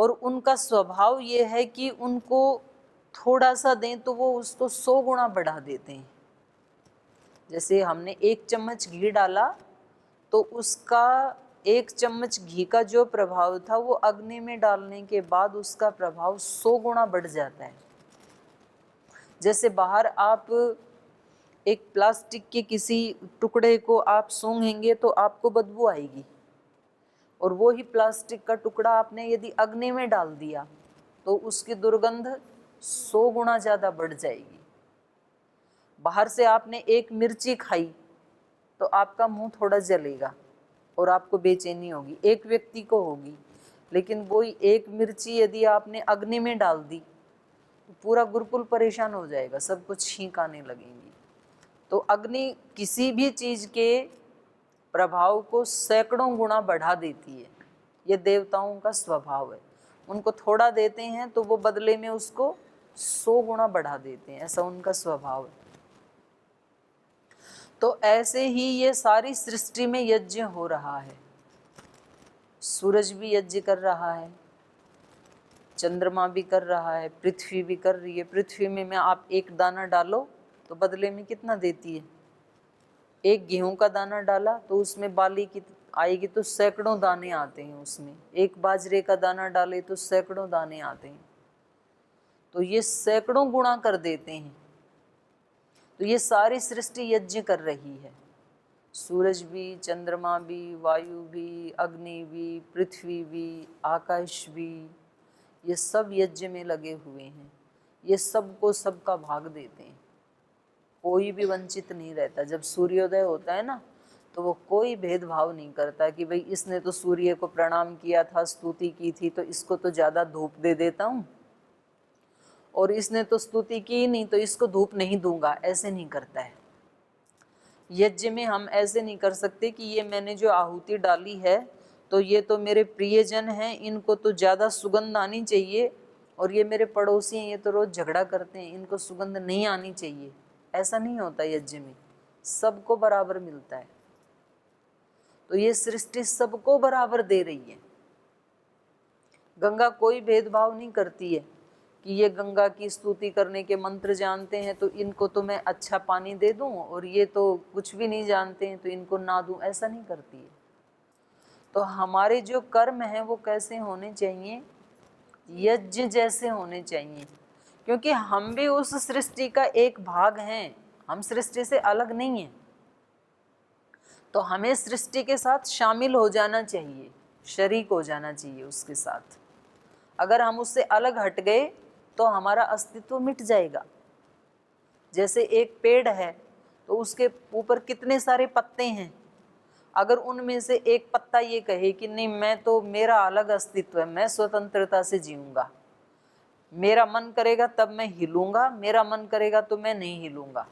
और उनका स्वभाव ये है कि उनको थोड़ा सा दें तो वो उसको 100 गुना बढ़ा देते हैं। जैसे हमने 1 चम्मच घी डाला तो उसका 1 चम्मच घी का जो प्रभाव था वो अग्नि में डालने के बाद उसका प्रभाव 100 गुना बढ़ जाता है। जैसे बाहर आप एक प्लास्टिक के किसी टुकड़े को आप सूंघेंगे तो आपको बदबू आएगी, और वो ही प्लास्टिक का टुकड़ा आपने यदि अग्नि में डाल दिया तो उसकी दुर्गंध 100 गुना ज़्यादा बढ़ जाएगी। बाहर से आपने एक मिर्ची खाई तो आपका मुंह थोड़ा जलेगा और आपको बेचैनी होगी, एक व्यक्ति को होगी, लेकिन वही एक मिर्ची यदि आपने अग्नि में डाल दी तो पूरा गुरुकुल परेशान हो जाएगा, सबको छींक आने लगेंगी। तो अग्नि किसी भी चीज़ के प्रभाव को सैकड़ों गुना बढ़ा देती है। ये देवताओं का स्वभाव है, उनको थोड़ा देते हैं तो वो बदले में उसको 100 गुना बढ़ा देते हैं, ऐसा उनका स्वभाव है। तो ऐसे ही ये सारी सृष्टि में यज्ञ हो रहा है। सूरज भी यज्ञ कर रहा है, चंद्रमा भी कर रहा है, पृथ्वी भी कर रही है। पृथ्वी में आप एक दाना डालो तो बदले में कितना देती है? एक गेहूं का दाना डाला तो उसमें बाली की आएगी तो सैकड़ों दाने आते हैं उसमें। एक बाजरे का दाना डाले तो सैकड़ों दाने आते हैं। तो ये सैकड़ों गुणा कर देते हैं। तो ये सारी सृष्टि यज्ञ कर रही है। सूरज भी, चंद्रमा भी, वायु भी, अग्नि भी, पृथ्वी भी, आकाश भी, ये सब यज्ञ में लगे हुए हैं। ये सबको सबका भाग देते हैं, कोई भी वंचित नहीं रहता। जब सूर्योदय होता है ना तो वो कोई भेदभाव नहीं करता कि भाई इसने तो सूर्य को प्रणाम किया था, स्तुति की थी, तो इसको तो ज़्यादा धूप दे देता हूँ, और इसने तो स्तुति की नहीं तो इसको धूप नहीं दूंगा। ऐसे नहीं करता है यज्ञ में। हम ऐसे नहीं कर सकते कि ये मैंने जो आहुति डाली है तो ये तो मेरे प्रियजन हैं, इनको तो ज़्यादा सुगंध आनी चाहिए, और ये मेरे पड़ोसी हैं, ये तो रोज़ झगड़ा करते हैं, इनको सुगंध नहीं आनी चाहिए। ऐसा नहीं होता यज्ञ में, सबको बराबर मिलता है। तो ये सृष्टि सबको बराबर दे रही है। गंगा कोई भेदभाव नहीं करती है कि ये गंगा की स्तुति करने के मंत्र जानते हैं तो इनको तो मैं अच्छा पानी दे दूं, और ये तो कुछ भी नहीं जानते हैं तो इनको ना दूं। ऐसा नहीं करती है। तो हमारे जो कर्म हैं वो कैसे होने चाहिए? यज्ञ जैसे होने चाहिए, क्योंकि हम भी उस सृष्टि का एक भाग हैं, हम सृष्टि से अलग नहीं हैं। तो हमें सृष्टि के साथ शामिल हो जाना चाहिए, शरीक हो जाना चाहिए उसके साथ। अगर हम उससे अलग हट गए तो हमारा अस्तित्व मिट जाएगा। जैसे एक पेड़ है तो उसके ऊपर कितने सारे पत्ते हैं, अगर उनमें से एक पत्ता ये कहे कि नहीं मैं तो, मेरा अलग अस्तित्व है, मैं स्वतंत्रता से जीऊंगा, मेरा मन करेगा तब मैं हिलूंगा, मेरा मन करेगा तो मैं नहीं हिलूंगा।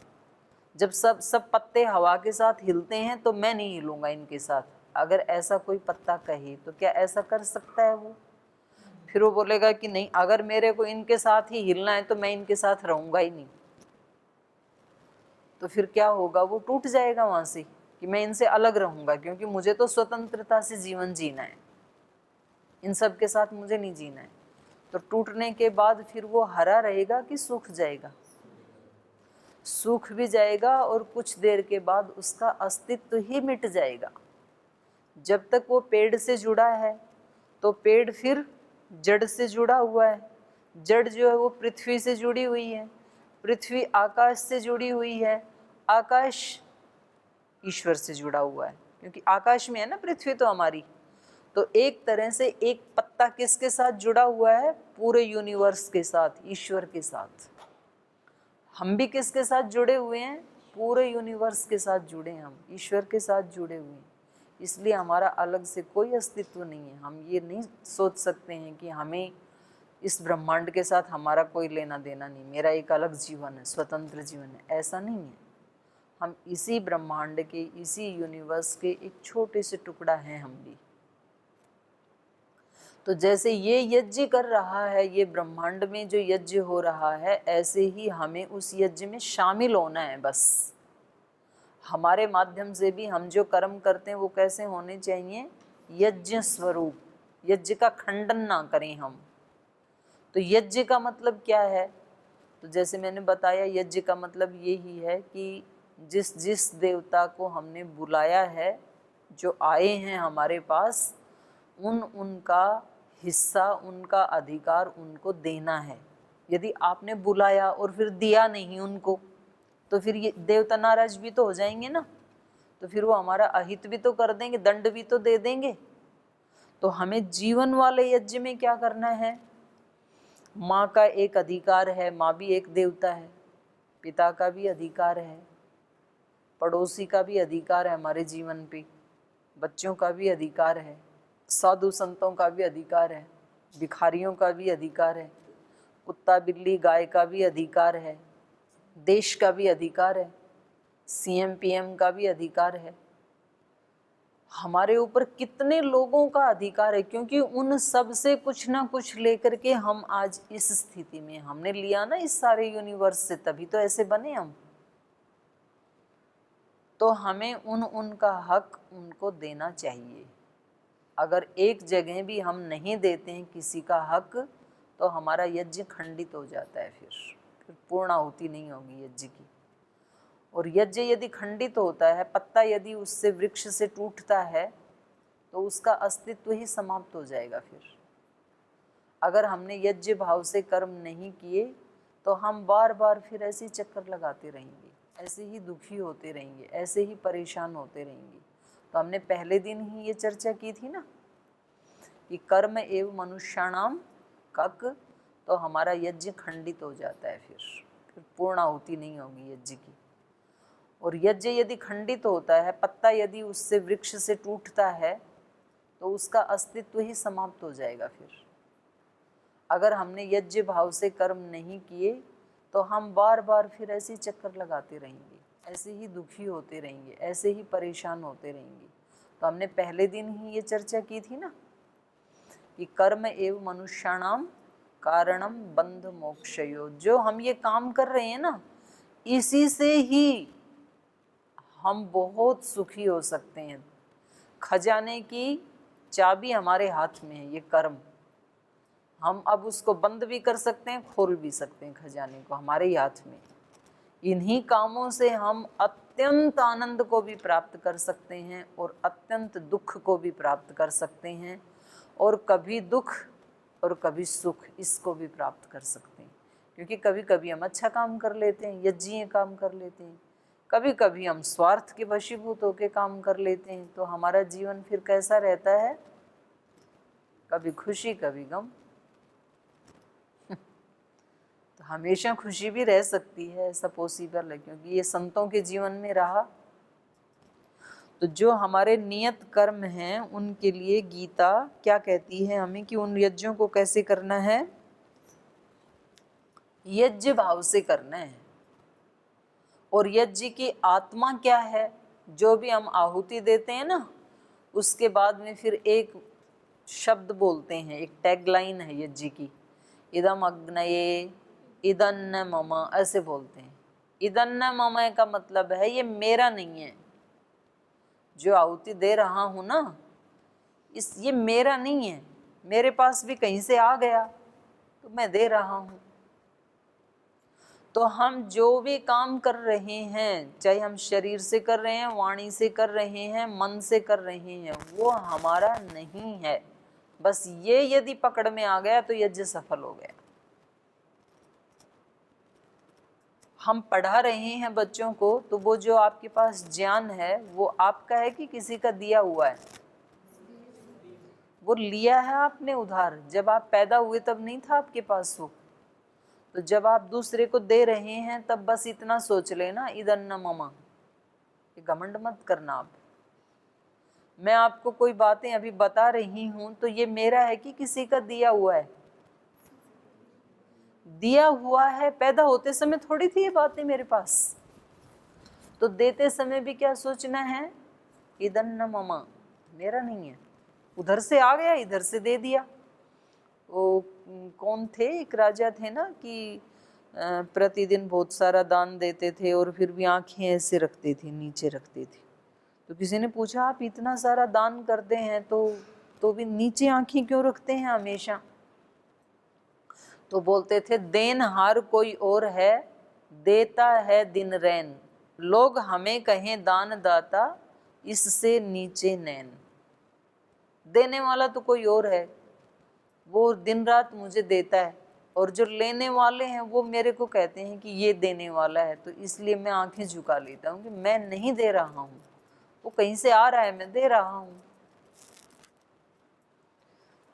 जब सब पत्ते हवा के साथ हिलते हैं तो मैं नहीं हिलूंगा इनके साथ। अगर ऐसा कोई पत्ता कहे तो क्या ऐसा कर सकता है वो? फिर वो बोलेगा कि नहीं, अगर मेरे को इनके साथ ही हिलना है तो मैं इनके साथ रहूंगा ही नहीं। तो फिर क्या होगा? वो टूट जाएगा वहां से कि मैं इनसे अलग रहूंगा, क्योंकि मुझे तो स्वतंत्रता से जीवन जीना है, इन सब के साथ मुझे नहीं जीना है। तो टूटने के बाद फिर वो हरा रहेगा कि सूख जाएगा? सूख भी जाएगा, और कुछ देर के बाद उसका अस्तित्व ही मिट जाएगा। जब तक वो पेड़ से जुड़ा है तो पेड़ फिर जड़ से जुड़ा हुआ है, जड़ जो है वो पृथ्वी से जुड़ी हुई है, पृथ्वी आकाश से जुड़ी हुई है, आकाश ईश्वर से जुड़ा हुआ है, क्योंकि आकाश में है ना पृथ्वी तो हमारी। तो एक तरह से एक पत्ता किसके साथ जुड़ा हुआ है? पूरे यूनिवर्स के साथ, ईश्वर के साथ। हम भी किसके साथ जुड़े हुए हैं? पूरे यूनिवर्स के साथ जुड़े हैं, हम ईश्वर के साथ जुड़े हुए हैं। इसलिए हमारा अलग से कोई अस्तित्व नहीं है। हम ये नहीं सोच सकते हैं कि हमें इस ब्रह्मांड के साथ हमारा कोई लेना देना नहीं, मेरा एक अलग जीवन है, स्वतंत्र जीवन है। ऐसा नहीं है। हम इसी ब्रह्मांड के, इसी यूनिवर्स के एक छोटे से टुकड़ा हैं हम भी। तो जैसे ये यज्ञ कर रहा है, ये ब्रह्मांड में जो यज्ञ हो रहा है, ऐसे ही हमें उस यज्ञ में शामिल होना है। बस हमारे माध्यम से भी हम जो कर्म करते हैं वो कैसे होने चाहिए? यज्ञ स्वरूप। यज्ञ का खंडन ना करें हम। तो यज्ञ का मतलब क्या है? तो जैसे मैंने बताया, यज्ञ का मतलब यही है कि जिस जिस देवता को हमने बुलाया है, जो आए हैं हमारे पास, उनका हिस्सा, उनका अधिकार उनको देना है। यदि आपने बुलाया और फिर दिया नहीं उनको, तो फिर ये देवता नाराज भी तो हो जाएंगे ना, तो फिर वो हमारा अहित भी तो कर देंगे, दंड भी तो दे देंगे। तो हमें जीवन वाले यज्ञ में क्या करना है? माँ का एक अधिकार है, माँ भी एक देवता है, पिता का भी अधिकार है, पड़ोसी का भी अधिकार है हमारे जीवन पे, बच्चों का भी अधिकार है, साधु संतों का भी अधिकार है, भिखारियों का भी अधिकार है, कुत्ता बिल्ली गाय का भी अधिकार है, देश का भी अधिकार है, सीएम पीएम का भी अधिकार है। हमारे ऊपर कितने लोगों का अधिकार है, क्योंकि उन सब से कुछ ना कुछ लेकर के हम आज इस स्थिति में हमने लिया ना इस सारे यूनिवर्स से, तभी तो ऐसे बने हम। तो हमें उनका हक उनको देना चाहिए। अगर एक जगह भी हम नहीं देते हैं किसी का हक, तो हमारा यज्ञ खंडित हो जाता है, फिर पूर्णाहुति नहीं होगी यज्ञ की। और यज्ञ यदि खंडित होता है, पत्ता यदि उससे वृक्ष से टूटता है, तो उसका अस्तित्व ही समाप्त हो जाएगा। फिर अगर हमने यज्ञ भाव से कर्म नहीं किए, तो हम बार बार फिर ऐसे ही चक्कर लगाते रहेंगे, ऐसे ही दुखी होते रहेंगे, ऐसे ही परेशान होते रहेंगे। तो हमने पहले दिन ही ये चर्चा की थी ना कि कर्म एवं मनुष्याणाम कक, तो हमारा यज्ञ खंडित हो जाता है, फिर पूर्णाहुति नहीं होगी यज्ञ की। और यज्ञ यदि खंडित होता है, पत्ता यदि उससे वृक्ष से टूटता है, तो उसका अस्तित्व ही समाप्त हो जाएगा। फिर अगर हमने यज्ञ भाव से कर्म नहीं किए, तो हम बार बार फिर ऐसे ही चक्कर लगाते रहेंगे, ऐसे ही दुखी होते रहेंगे, ऐसे ही परेशान होते रहेंगे। तो हमने पहले दिन ही ये चर्चा की थी ना कि कर्म एवं मनुष्याणाम कारणम बंध मोक्षयो। जो हम ये काम कर रहे हैं ना, इसी से ही हम बहुत सुखी हो सकते हैं। खजाने की चाबी हमारे हाथ में है, ये कर्म। हम अब उसको बंद भी कर सकते हैं, खोल भी सकते हैं, खजाने को हमारे ही हाथ में। इन्हीं कामों से हम अत्यंत आनंद को भी प्राप्त कर सकते हैं और अत्यंत दुख को भी प्राप्त कर सकते हैं, और कभी दुख और कभी सुख, इसको भी प्राप्त कर सकते हैं। क्योंकि कभी कभी हम अच्छा काम कर लेते हैं, यज्ञीय काम कर लेते हैं, कभी कभी हम स्वार्थ के वशीभूत होकर काम कर लेते हैं। तो हमारा जीवन फिर कैसा रहता है? कभी खुशी कभी गम। तो हमेशा खुशी भी रह सकती है, ऐसा पॉसिबल है, क्योंकि ये संतों के जीवन में रहा। तो जो हमारे नियत कर्म हैं, उनके लिए गीता क्या कहती है हमें कि उन यज्ञों को कैसे करना है? यज्ञ भाव से करना है। और यज्ञ की आत्मा क्या है? जो भी हम आहुति देते हैं ना, उसके बाद में फिर एक शब्द बोलते हैं, एक टैगलाइन है यज्ञ की, इदम अग्नये इदन्न मम, ऐसे बोलते हैं। इदन्न मम का मतलब है ये मेरा नहीं है, जो आहुति दे रहा हूँ ना, ये मेरा नहीं है, मेरे पास भी कहीं से आ गया तो मैं दे रहा हूँ। तो हम जो भी काम कर रहे हैं, चाहे हम शरीर से कर रहे हैं, वाणी से कर रहे हैं, मन से कर रहे हैं, वो हमारा नहीं है। बस ये यदि पकड़ में आ गया तो यज्ञ सफल हो गया। हम पढ़ा रहे हैं बच्चों को, तो वो जो आपके पास ज्ञान है वो आपका है कि किसी का दिया हुआ है? वो लिया है आपने उधार। जब आप पैदा हुए तब नहीं था आपके पास वो, तो जब आप दूसरे को दे रहे हैं तब बस इतना सोच लेना, इदन्न मम, ये घमंड मत करना आप। मैं आपको कोई बातें अभी बता रही हूं तो ये मेरा है कि किसी का दिया हुआ है? दिया हुआ है। पैदा होते समय थोड़ी थी ये बातें मेरे पास, तो देते समय भी क्या सोचना है? इदन्न मम, मेरा नहीं है, उधर से आ गया, इधर से दे दिया। वो कौन थे, एक राजा थे ना कि प्रतिदिन बहुत सारा दान देते थे और फिर भी आंखें ऐसे रखते थे, नीचे रखते थे। तो किसी ने पूछा, आप इतना सारा दान करते हैं तो तो भी नीचे आंखें क्यों रखते हैं हमेशा? तो बोलते थे देनहार कोई और है, देता है दिन रैन, लोग हमें कहें दान दाता, इससे नीचे नैन। देने वाला तो कोई और है, वो दिन रात मुझे देता है, और जो लेने वाले हैं वो मेरे को कहते हैं कि ये देने वाला है, तो इसलिए मैं आंखें झुका लेता हूँ कि मैं नहीं दे रहा हूँ, वो कहीं से आ रहा है, मैं दे रहा हूँ।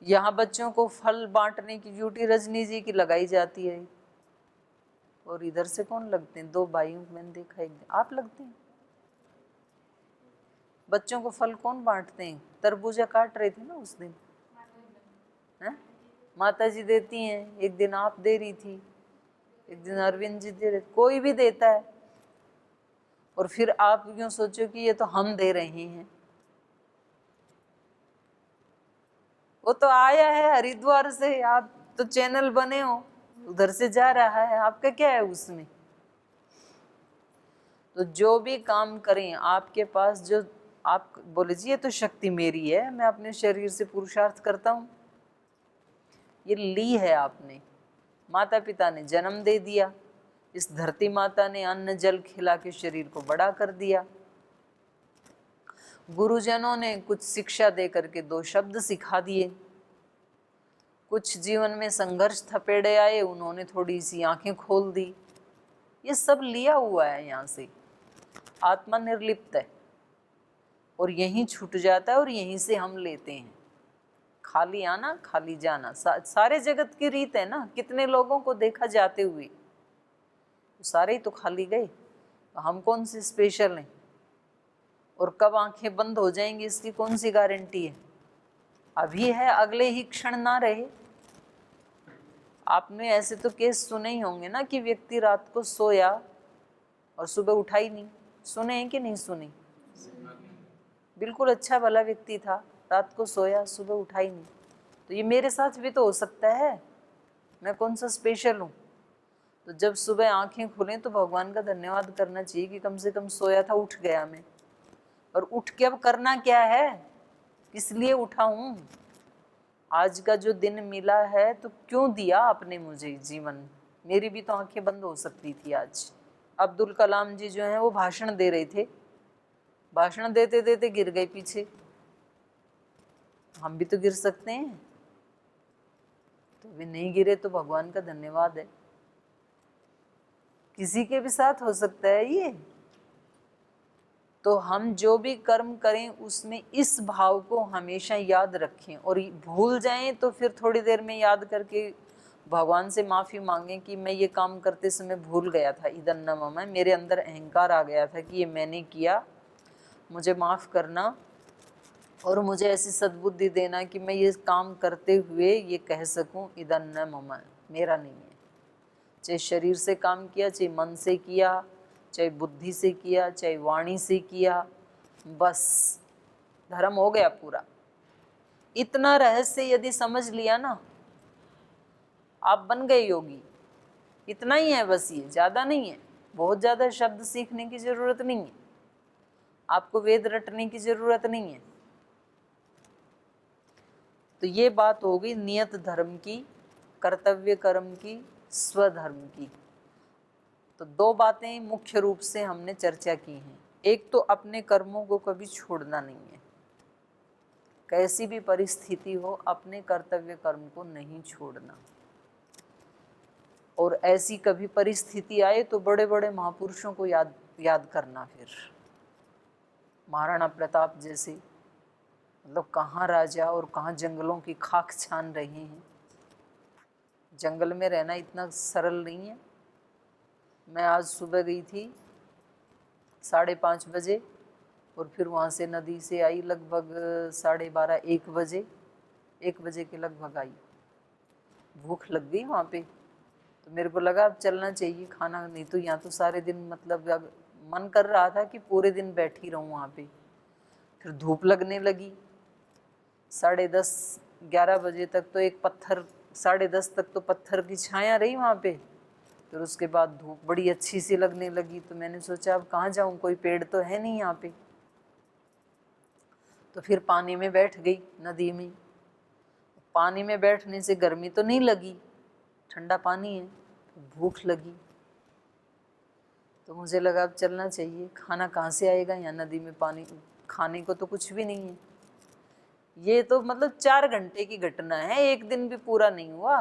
यहाँ बच्चों को फल बांटने की ड्यूटी रजनी जी की लगाई जाती है, और इधर से कौन लगते हैं? 2 भाइयों को मैंने देखा, एक दिन आप लगते हैं। बच्चों को फल कौन बांटते हैं? तरबूजा काट रहे थे ना उस दिन, है? माता जी देती हैं, एक दिन आप दे रही थी, एक दिन अरविंद जी दे रहे, कोई भी देता है। और फिर आप यूँ सोचो कि ये तो हम दे रहे हैं, वो तो आया है हरिद्वार से, आप तो चैनल बने हो, उधर से जा रहा है, आपका क्या है उसमें? तो जो भी काम करें आपके पास, जो आप बोले जी ये तो शक्ति मेरी है, मैं अपने शरीर से पुरुषार्थ करता हूँ, ये ली है आपने। माता पिता ने जन्म दे दिया, इस धरती माता ने अन्न जल खिला के शरीर को बड़ा कर दिया, गुरुजनों ने कुछ शिक्षा दे करके 2 शब्द सिखा दिए, कुछ जीवन में संघर्ष थपेड़े आए, उन्होंने थोड़ी सी आंखें खोल दी, ये सब लिया हुआ है यहाँ से। आत्मा निर्लिप्त है और यहीं छूट जाता है और यहीं से हम लेते हैं। खाली आना खाली जाना, सारे जगत की रीत है ना। कितने लोगों को देखा जाते हुए, सारे ही तो खाली गए, तो हम कौन से स्पेशल हैं? और कब आंखें बंद हो जाएंगी इसकी कौन सी गारंटी है? अभी है, अगले ही क्षण ना रहे। आपने ऐसे तो केस सुने ही होंगे ना कि व्यक्ति रात को सोया और सुबह उठा ही नहीं, सुने हैं कि नहीं सुने? बिल्कुल अच्छा भला व्यक्ति था, रात को सोया सुबह उठा ही नहीं। तो ये मेरे साथ भी तो हो सकता है, मैं कौन सा स्पेशल हूँ? तो जब सुबह आंखें खुलें तो भगवान का धन्यवाद करना चाहिए कि कम से कम सोया था, उठ गया मैं। और उठ के अब करना क्या है, किस लिए उठा हूँ? आज का जो दिन मिला है तो क्यों दिया आपने मुझे जीवन? मेरी भी तो आंखें बंद हो सकती थी आज। अब्दुल कलाम जी जो हैं वो भाषण दे रहे थे, भाषण देते देते गिर गए पीछे, हम भी तो गिर सकते हैं, तो भी नहीं गिरे तो भगवान का धन्यवाद है। किसी के भी साथ हो सकता है ये। तो हम जो भी कर्म करें उसमें इस भाव को हमेशा याद रखें, और भूल जाएं तो फिर थोड़ी देर में याद करके भगवान से माफ़ी मांगें कि मैं ये काम करते समय भूल गया था, इदं न मम, मेरे अंदर अहंकार आ गया था कि ये मैंने किया, मुझे माफ़ करना, और मुझे ऐसी सद्बुद्धि देना कि मैं ये काम करते हुए ये कह सकूं इदं न मम, मेरा नहीं है। चाहे शरीर से काम किया, चाहे मन से किया, चाहे बुद्धि से किया, चाहे वाणी से किया, बस धर्म हो गया पूरा। इतना रहस्य यदि समझ लिया ना, आप बन गए योगी। इतना ही है बस, ये ज़्यादा नहीं है, बहुत ज़्यादा शब्द सीखने की ज़रूरत नहीं है, आपको वेद रटने की ज़रूरत नहीं है। तो ये बात हो गई नियत धर्म की, कर्तव्य कर्म की, स्वधर्म की। तो 2 बातें मुख्य रूप से हमने चर्चा की हैं। एक तो अपने कर्मों को कभी छोड़ना नहीं है, कैसी भी परिस्थिति हो अपने कर्तव्य कर्म को नहीं छोड़ना। और ऐसी कभी परिस्थिति आए तो बड़े बड़े महापुरुषों को याद करना। फिर महाराणा प्रताप जैसे, मतलब कहाँ राजा और कहाँ जंगलों की खाक छान रहे हैं। जंगल में रहना इतना सरल नहीं है। मैं आज सुबह गई थी 5:30 बजे, और फिर वहाँ से नदी से आई लगभग 12:30 1 बजे, 1 बजे के लगभग आई। भूख लग गई वहाँ पे, तो मेरे को लगा अब चलना चाहिए, खाना नहीं तो यहाँ तो सारे दिन, मतलब मन कर रहा था कि पूरे दिन बैठी रहूँ वहाँ पे। फिर धूप लगने लगी, 10:30 11 बजे तक तो एक पत्थर, 10:30 तक तो पत्थर की छाया रही वहाँ पे। फिर उसके बाद धूप बड़ी अच्छी सी लगने लगी, तो मैंने सोचा अब कहाँ जाऊँ, कोई पेड़ तो है नहीं यहाँ पे। तो फिर पानी में बैठ गई, नदी में। पानी में बैठने से गर्मी तो नहीं लगी, ठंडा पानी है, भूख लगी। तो मुझे लगा अब चलना चाहिए, खाना कहाँ से आएगा यहाँ नदी में, पानी खाने को तो कुछ भी नहीं है। ये तो मतलब 4 घंटे की घटना है, एक दिन भी पूरा नहीं हुआ।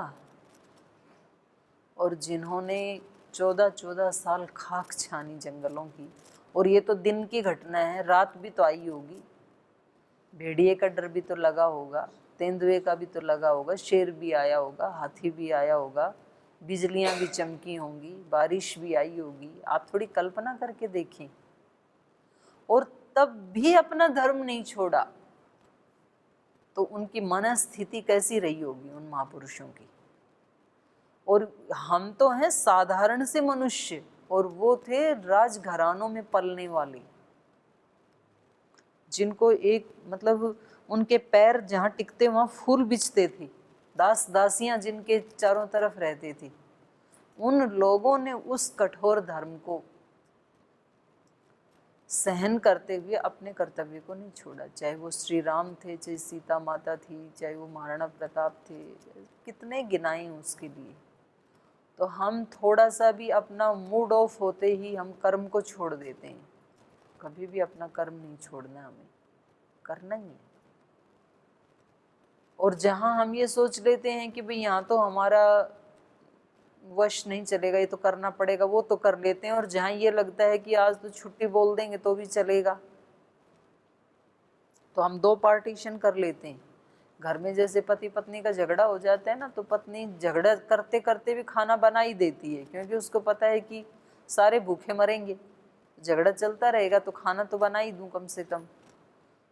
और जिन्होंने 14-14 साल खाक छानी जंगलों की, और ये तो दिन की घटना है, रात भी तो आई होगी, भेड़िए का डर भी तो लगा होगा, तेंदुए का भी तो लगा होगा, शेर भी आया होगा, हाथी भी आया होगा, बिजलियां भी चमकी होंगी, बारिश भी आई होगी। आप थोड़ी कल्पना करके देखें। और तब भी अपना धर्म नहीं छोड़ा, तो उनकी मनस्थिति कैसी रही होगी उन महापुरुषों की। और हम तो हैं साधारण से मनुष्य, और वो थे राजघरानों में पलने वाले, जिनको एक मतलब उनके पैर जहाँ टिकते वहाँ फूल बिछते थे, दास दासियां जिनके चारों तरफ रहते थे। उन लोगों ने उस कठोर धर्म को सहन करते हुए अपने कर्तव्य को नहीं छोड़ा। चाहे वो श्री राम थे, चाहे सीता माता थी, चाहे वो महाराणा प्रताप थे, कितने गिनाए उसके लिए। तो हम थोड़ा सा भी अपना मूड ऑफ होते ही हम कर्म को छोड़ देते हैं। कभी भी अपना कर्म नहीं छोड़ना, हमें करना ही है। और जहाँ हम ये सोच लेते हैं कि भाई यहाँ तो हमारा वश नहीं चलेगा, ये तो करना पड़ेगा, वो तो कर लेते हैं। और जहाँ ये लगता है कि आज तो छुट्टी बोल देंगे तो भी चलेगा, तो हम 2 पार्टीशन कर लेते हैं। घर में जैसे पति पत्नी का झगड़ा हो जाता है ना, तो पत्नी झगड़ा करते करते भी खाना बना ही देती है, क्योंकि उसको पता है कि सारे भूखे मरेंगे, झगड़ा चलता रहेगा तो खाना तो बना ही दूँ कम से कम।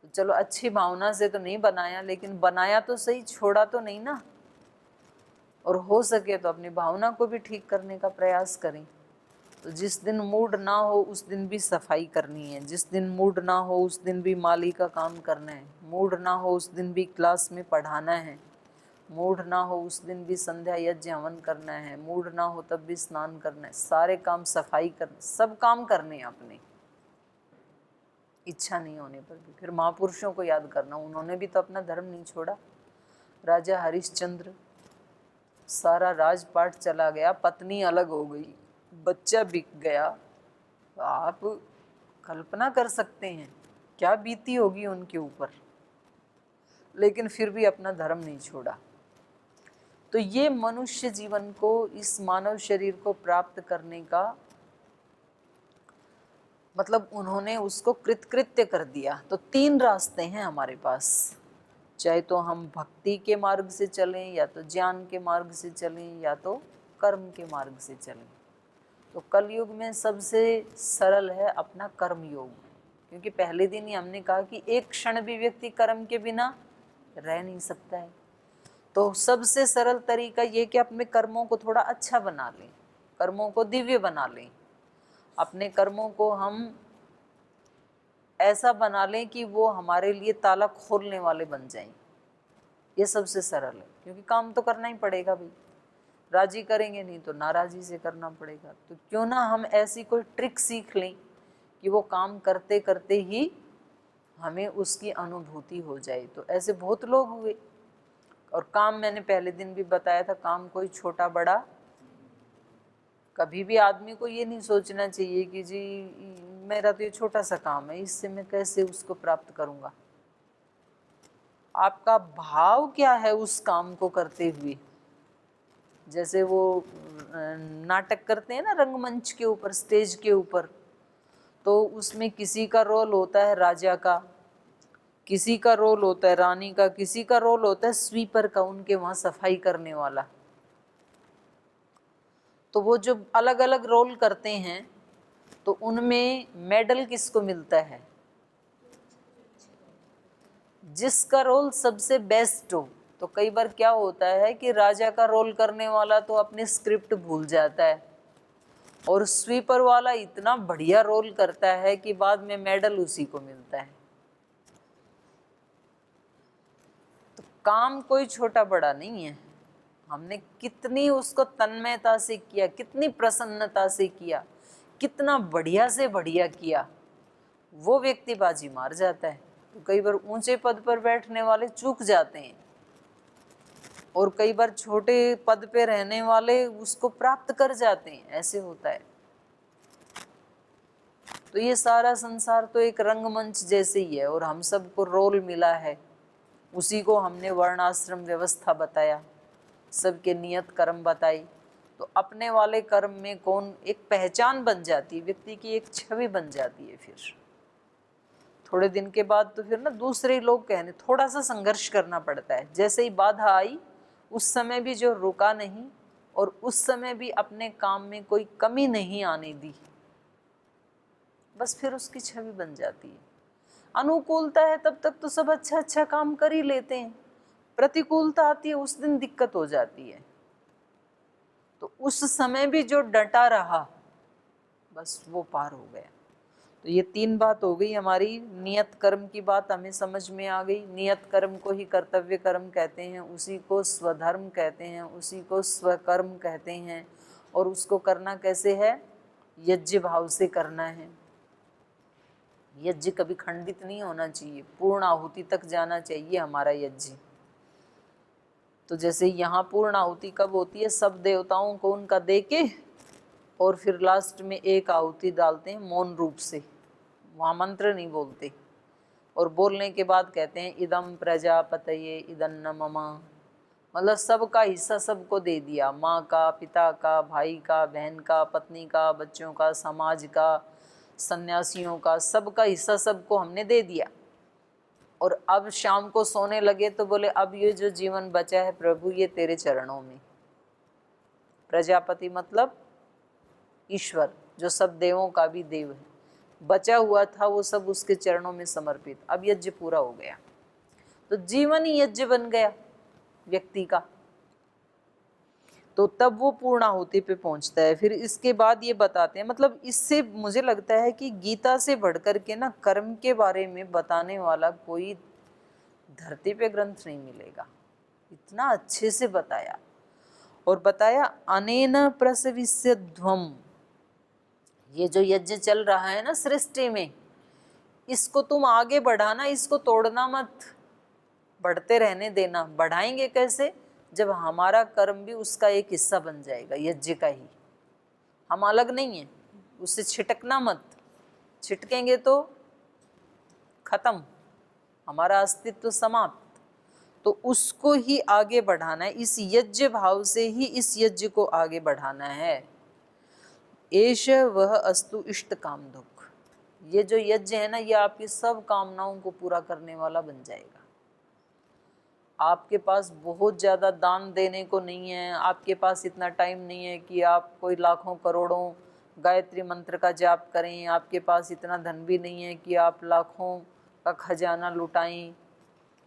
तो चलो अच्छी भावना से तो नहीं बनाया, लेकिन बनाया तो सही, छोड़ा तो नहीं ना। और हो सके तो अपनी भावना को भी ठीक करने का प्रयास करें। तो जिस दिन मूड ना हो उस दिन भी सफाई करनी है, जिस दिन मूड ना हो उस दिन भी माली का काम करना है, मूड ना हो उस दिन भी क्लास में पढ़ाना है, मूड ना हो उस दिन भी संध्या यज्ञ हवन करना है, मूड ना हो तब भी स्नान करना है, सारे काम सफाई करना, सब काम करने हैं अपने, इच्छा नहीं होने पर भी। फिर महापुरुषों को याद करना, उन्होंने भी तो अपना धर्म नहीं छोड़ा। राजा हरिश्चंद्र, सारा राजपाट चला गया, पत्नी अलग हो गई, बच्चा बिक गया। आप कल्पना कर सकते हैं क्या बीती होगी उनके ऊपर, लेकिन फिर भी अपना धर्म नहीं छोड़ा। तो ये मनुष्य जीवन को, इस मानव शरीर को प्राप्त करने का मतलब उन्होंने उसको कृतकृत्य कर दिया। तो 3 रास्ते हैं हमारे पास, चाहे तो हम भक्ति के मार्ग से चलें, या तो ज्ञान के मार्ग से चलें, या तो कर्म के मार्ग से चलें। तो कलयुग में सबसे सरल है अपना कर्म योग, क्योंकि पहले दिन ही हमने कहा कि एक क्षण भी व्यक्ति कर्म के बिना रह नहीं सकता है। तो सबसे सरल तरीका ये कि अपने कर्मों को थोड़ा अच्छा बना लें, कर्मों को दिव्य बना लें, अपने कर्मों को हम ऐसा बना लें कि वो हमारे लिए ताला खोलने वाले बन जाएं। ये सबसे सरल है, क्योंकि काम तो करना ही पड़ेगा भाई, राजी करेंगे नहीं तो नाराजी से करना पड़ेगा। तो क्यों ना हम ऐसी कोई ट्रिक सीख लें कि वो काम करते करते ही हमें उसकी अनुभूति हो जाए। तो ऐसे बहुत लोग हुए। और काम मैंने पहले दिन भी बताया था, काम कोई छोटा बड़ा कभी भी आदमी को ये नहीं सोचना चाहिए कि जी मेरा तो ये छोटा सा काम है, इससे मैं कैसे उसको प्राप्त करूँगा। आपका भाव क्या है उस काम को करते हुए। जैसे वो नाटक करते हैं ना रंगमंच के ऊपर, स्टेज के ऊपर, तो उसमें किसी का रोल होता है राजा का, किसी का रोल होता है रानी का, किसी का रोल होता है स्वीपर का, उनके वहाँ सफाई करने वाला। तो वो जो अलग अलग रोल करते हैं, तो उनमें मेडल किसको मिलता है? जिसका रोल सबसे बेस्ट हो। तो कई बार क्या होता है कि राजा का रोल करने वाला तो अपने स्क्रिप्ट भूल जाता है, और स्वीपर वाला इतना बढ़िया रोल करता है कि बाद में मेडल उसी को मिलता है। तो काम कोई छोटा बड़ा नहीं है, हमने कितनी उसको तन्मयता से किया, कितनी प्रसन्नता से किया, कितना बढ़िया से बढ़िया किया, वो व्यक्ति बाजी मार जाता है। तो कई बार ऊंचे पद पर बैठने वाले चूक जाते हैं और कई बार छोटे पद पे रहने वाले उसको प्राप्त कर जाते हैं, ऐसे होता है। तो ये सारा संसार तो एक रंगमंच जैसे ही है और हम सबको रोल मिला है, उसी को हमने वर्णाश्रम व्यवस्था बताया, सबके नियत कर्म बताई। तो अपने वाले कर्म में कौन एक पहचान बन जाती है, व्यक्ति की एक छवि बन जाती है। फिर थोड़े दिन के बाद तो फिर ना दूसरे लोग कहने, थोड़ा सा संघर्ष करना पड़ता है। जैसे ही बाधा आई उस समय भी जो रुका नहीं और उस समय भी अपने काम में कोई कमी नहीं आने दी, बस फिर उसकी छवि बन जाती है। अनुकूलता है तब तक तो सब अच्छा अच्छा काम कर ही लेते हैं, प्रतिकूलता आती है उस दिन दिक्कत हो जाती है। तो उस समय भी जो डटा रहा बस वो पार हो गया। तो ये 3 बात हो गई हमारी। नियत कर्म की बात हमें समझ में आ गई। नियत कर्म को ही कर्तव्य कर्म कहते हैं, उसी को स्वधर्म कहते हैं, उसी को स्वकर्म कहते हैं। और उसको करना कैसे है? यज्ञ भाव से करना है। यज्ञ कभी खंडित नहीं होना चाहिए, पूर्ण आहुति तक जाना चाहिए हमारा यज्ञ। तो जैसे यहाँ पूर्ण आहुति कब होती है? सब देवताओं को उनका दे के और फिर लास्ट में एक आहुति डालते हैं मौन रूप से, वहाँ मंत्र नहीं बोलते। और बोलने के बाद कहते हैं इदम प्रजापतये इदन्न ममा, मतलब सबका हिस्सा सबको दे दिया, माँ का, पिता का, भाई का, बहन का, पत्नी का, बच्चों का, समाज का, सन्यासियों का, सबका हिस्सा सबको हमने दे दिया। और अब शाम को सोने लगे तो बोले अब ये जो जीवन बचा है प्रभु ये तेरे चरणों में। प्रजापति मतलब ईश्वर, जो सब देवों का भी देव है, बचा हुआ था वो सब उसके चरणों में समर्पित। अब यज्ञ पूरा हो गया, तो जीवन ही यज्ञ बन गया व्यक्ति का। तो तब वो पूर्णाहुति पे पहुंचता है। फिर इसके बाद ये बताते हैं, मतलब इससे मुझे लगता है कि गीता से बढ़कर के ना कर्म के बारे में बताने वाला कोई धरती पे ग्रंथ नहीं मिलेगा। इतना अच्छे से बताया। और बताया अनेन प्रसविष्य ध्वम, ये जो यज्ञ चल रहा है ना सृष्टि में, इसको तुम आगे बढ़ाना, इसको तोड़ना मत, बढ़ते रहने देना। बढ़ाएंगे कैसे? जब हमारा कर्म भी उसका एक हिस्सा बन जाएगा, यज्ञ का ही। हम अलग नहीं है, उससे छिटकना मत, छिटकेंगे तो खत्म, हमारा अस्तित्व समाप्त। तो उसको ही आगे बढ़ाना है, इस यज्ञ भाव से ही इस यज्ञ को आगे बढ़ाना है। एष वह अस्तु इष्ट काम दुख, ये जो यज्ञ है ना ये आपकी सब कामनाओं को पूरा करने वाला बन जाएगा। आपके पास बहुत ज़्यादा दान देने को नहीं है, आपके पास इतना टाइम नहीं है कि आप कोई लाखों करोड़ों गायत्री मंत्र का जाप करें, आपके पास इतना धन भी नहीं है कि आप लाखों का खजाना लुटाएं,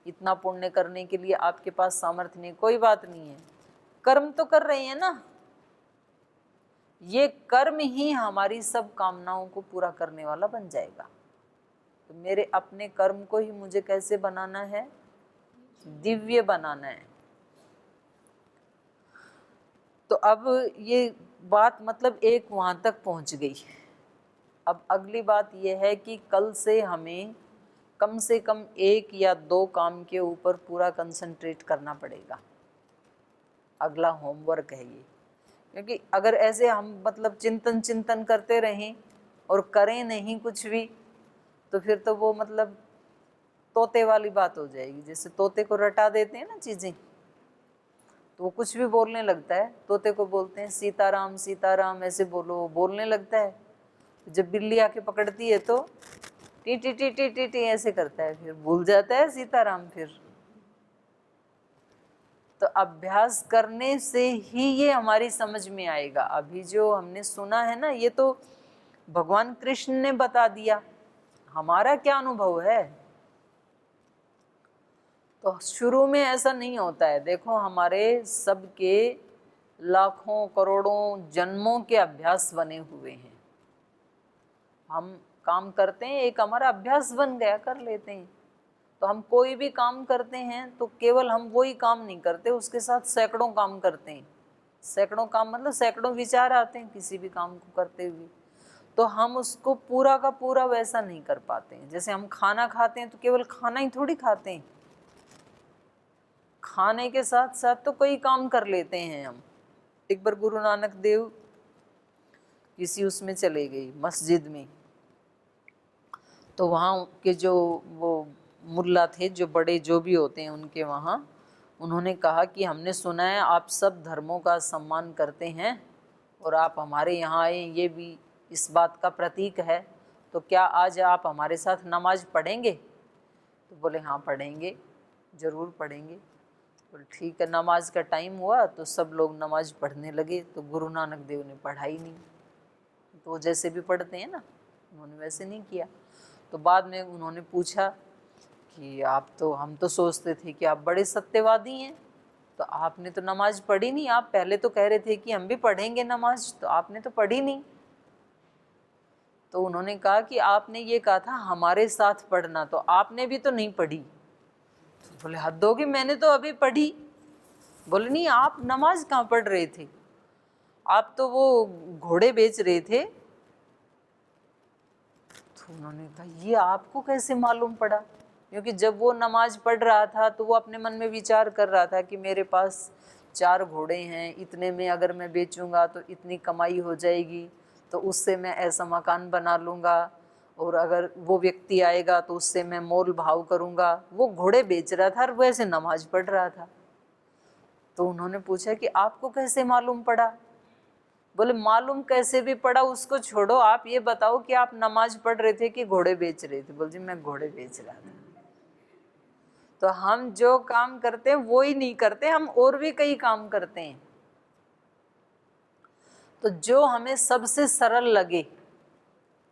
इतना पुण्य करने के लिए आपके पास सामर्थ्य नहीं। कोई बात नहीं है, कर्म तो कर रहे हैं ना, ये कर्म ही हमारी सब कामनाओं को पूरा करने वाला बन जाएगा। तो मेरे अपने कर्म को ही मुझे कैसे बनाना है? दिव्य बनाना है। तो अब ये बात मतलब एक वहां तक पहुंच गई। अब अगली बात यह है कि कल से हमें कम से कम 1 या 2 काम के ऊपर पूरा कंसंट्रेट करना पड़ेगा। अगला होमवर्क है ये, क्योंकि अगर ऐसे हम मतलब चिंतन करते रहें और करें नहीं कुछ भी, तो फिर तो वो मतलब तोते वाली बात हो जाएगी। जैसे तोते को रटा देते हैं ना चीज़ें, तो वो कुछ भी बोलने लगता है। तोते को बोलते हैं सीताराम सीताराम ऐसे बोलो, बोलने लगता है। जब बिल्ली आके पकड़ती है तो T T T T T T ऐसे करता है, फिर भूल जाता है सीताराम। फिर तो अभ्यास करने से ही ये हमारी समझ में आएगा। अभी जो हमने सुना है ना, ये तो भगवान कृष्ण ने बता दिया, हमारा क्या अनुभव है? तो शुरू में ऐसा नहीं होता है। देखो हमारे सबके लाखों करोड़ों जन्मों के अभ्यास बने हुए हैं। हम काम करते हैं, एक हमारा अभ्यास बन गया, कर लेते हैं। तो हम कोई भी काम करते हैं तो केवल हम वही काम नहीं करते, उसके साथ सैकड़ों काम करते हैं। सैकड़ों काम मतलब सैकड़ों विचार आते हैं किसी भी काम को करते हुए। तो हम उसको पूरा का पूरा वैसा नहीं कर पाते हैं। जैसे हम खाना खाते हैं तो केवल खाना ही थोड़ी खाते हैं, खाने के साथ साथ तो कई काम कर लेते हैं हम। एक बार गुरु नानक देव किसी उसमें चले गए मस्जिद में, तो वहाँ के जो वो मुल्ला थे, जो बड़े जो भी होते हैं उनके वहाँ, उन्होंने कहा कि हमने सुना है आप सब धर्मों का सम्मान करते हैं और आप हमारे यहाँ आए, ये भी इस बात का प्रतीक है, तो क्या आज आप हमारे साथ नमाज पढ़ेंगे? तो बोले हाँ पढ़ेंगे, ज़रूर पढ़ेंगे। बोले ठीक है। नमाज का टाइम हुआ तो सब लोग नमाज पढ़ने लगे, तो गुरु नानक देव ने पढ़ाई नहीं। तो जैसे भी पढ़ते हैं ना, उन्होंने वैसे नहीं किया। तो बाद में उन्होंने पूछा कि आप तो, हम तो सोचते थे कि आप बड़े सत्यवादी हैं, तो आपने तो नमाज पढ़ी नहीं। आप पहले तो कह रहे थे कि हम भी पढ़ेंगे नमाज, तो आपने तो पढ़ी नहीं। तो उन्होंने कहा कि आपने ये कहा था हमारे साथ पढ़ना, तो आपने भी तो नहीं पढ़ी। तो बोले हद होगी, मैंने तो अभी पढ़ी। बोले नहीं, आप नमाज कहाँ पढ़ रहे थे, आप तो वो घोड़े बेच रहे थे। तो उन्होंने कहा ये आपको कैसे मालूम पड़ा? क्योंकि जब वो नमाज पढ़ रहा था तो वो अपने मन में विचार कर रहा था कि मेरे पास 4 घोड़े हैं, इतने में अगर मैं बेचूंगा तो इतनी कमाई हो जाएगी, तो उससे मैं ऐसा मकान बना लूँगा, और अगर वो व्यक्ति आएगा तो उससे मैं मोल भाव करूँगा। वो घोड़े बेच रहा था और वैसे नमाज पढ़ रहा था। तो उन्होंने पूछा कि आपको कैसे मालूम पड़ा? बोले मालूम कैसे भी पड़ा उसको छोड़ो, आप ये बताओ कि आप नमाज पढ़ रहे थे कि घोड़े बेच रहे थे? बोल जी मैं घोड़े बेच रहा था। तो हम जो काम करते हैं वो ही नहीं करते, हम और भी कई काम करते हैं। तो जो हमें सबसे सरल लगे,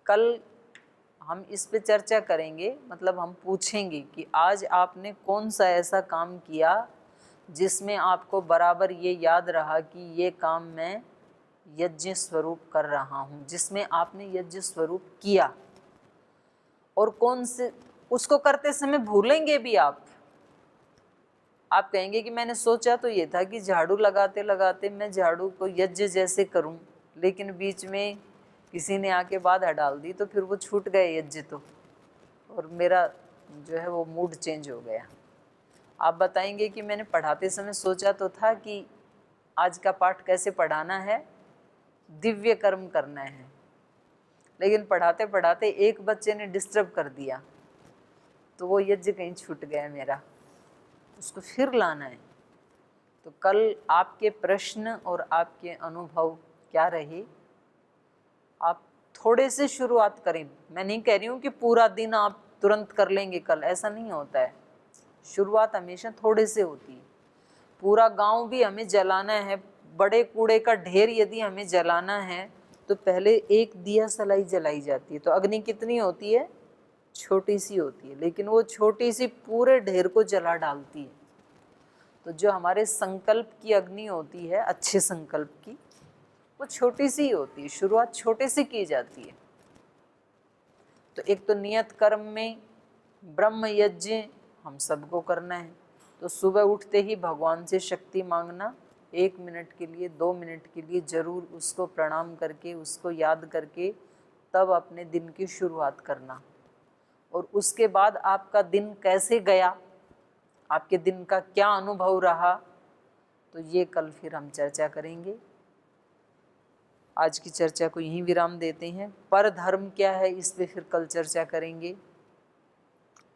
कल हम इस पे चर्चा करेंगे, मतलब हम पूछेंगे कि आज आपने कौन सा ऐसा काम किया जिसमें आपको बराबर ये याद रहा कि ये काम मैं यज्ञ स्वरूप कर रहा हूँ, जिसमें आपने यज्ञ स्वरूप किया। और कौन से उसको करते समय भूलेंगे भी आप कहेंगे कि मैंने सोचा तो ये था कि झाड़ू लगाते लगाते मैं झाड़ू को यज्ञ जैसे करूं, लेकिन बीच में किसी ने आके बाधा डाल दी, तो फिर वो छूट गए यज्ञ तो, और मेरा जो है वो मूड चेंज हो गया। आप बताएंगे कि मैंने पढ़ाते समय सोचा तो था कि आज का पाठ कैसे पढ़ाना है, दिव्य कर्म करना है, लेकिन पढ़ाते पढ़ाते एक बच्चे ने डिस्टर्ब कर दिया, तो वो यज्ञ कहीं छूट गया मेरा, उसको फिर लाना है। तो कल आपके प्रश्न और आपके अनुभव क्या रहे, आप थोड़े से शुरुआत करें। मैं नहीं कह रही हूँ कि पूरा दिन आप तुरंत कर लेंगे कल, ऐसा नहीं होता है। शुरुआत हमेशा थोड़े से होती है। पूरा गांव भी हमें जलाना है, बड़े कूड़े का ढेर यदि हमें जलाना है तो पहले एक दिया सलाई जलाई जाती है। तो अग्नि कितनी होती है? छोटी सी होती है, लेकिन वो छोटी सी पूरे ढेर को जला डालती है। तो जो हमारे संकल्प की अग्नि होती है, अच्छे संकल्प की, वो छोटी सी होती है, शुरुआत छोटे से की जाती है। तो एक तो नियत कर्म में ब्रह्म यज्ञ हम सबको करना है, तो सुबह उठते ही भगवान से शक्ति मांगना, 1 मिनट के लिए 2 मिनट के लिए ज़रूर उसको प्रणाम करके, उसको याद करके तब अपने दिन की शुरुआत करना। और उसके बाद आपका दिन कैसे गया, आपके दिन का क्या अनुभव रहा, तो ये कल फिर हम चर्चा करेंगे। आज की चर्चा को यहीं विराम देते हैं। पर धर्म क्या है, इस पे फिर कल चर्चा करेंगे,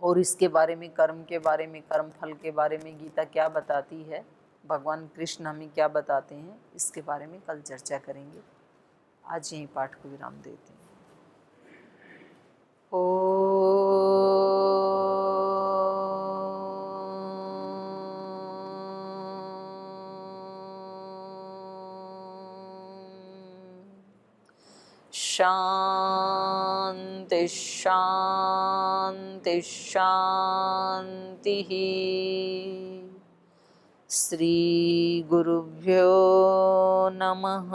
और इसके बारे में, कर्म के बारे में, कर्म फल के बारे में गीता क्या बताती है, भगवान कृष्ण हमें क्या बताते हैं, इसके बारे में कल चर्चा करेंगे। आज यहीं पाठ को विराम देते हैं। शांति शांति शांति। श्री गुरुभ्यो नमः।